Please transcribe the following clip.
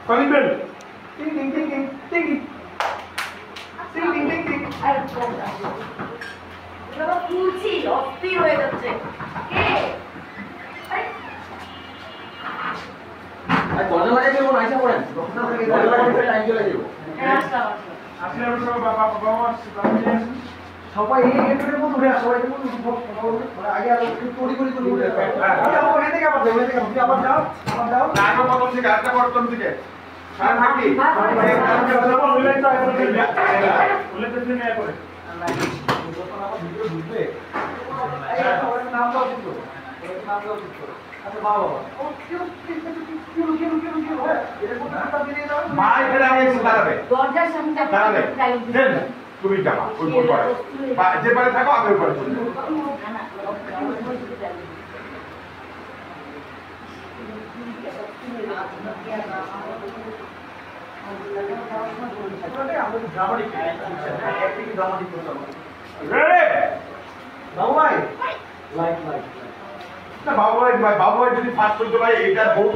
calling bell টিং টিং টিং টিং টিং টিং টিং টিং টিং আর বাবা খুলছি অস্থির হয়ে যাচ্ছে কে আর দরজা লাগাই দেবো না আইসা পড়েন দরজা লাগাই টাইম চলে যাবো হ্যাঁ আসলাম আসলে আমরা বাবা আসছে সবাই এই এর মতো হয়ে সবাই মানে আগে আর একটু তড়ি করে করে উঠে আমি আবার এখান থেকে আবার যাবো এখান থেকে আপনি আবার যাও না আগে প্রথম থেকে আরেকটা বর্তন থেকে সারা থাকি বলে তো দিন করে যখন আমার ভিডিও ঢুকবে এই সবার নাম দাও কিন্তু নাম দাও কিন্তু আচ্ছা বাবা ও কেউ এটা কোন নামটা দিয়ে দাও মা এখানে আগে এসে দাঁড়াবে দরজার সামনে দাঁড়াবে দেন তুমি যাবা ওই পরে বা যে পারে থাকো আমি ওই পারে চলে যাবো আমাদের ড্রামাটিক অ্যাক্টিং ড্রামাটিক করতে হবে রেডি বাবু ভাই লাইট না বাবু ভাই যদি ফার্স্ট হইতে পারে এটা বউ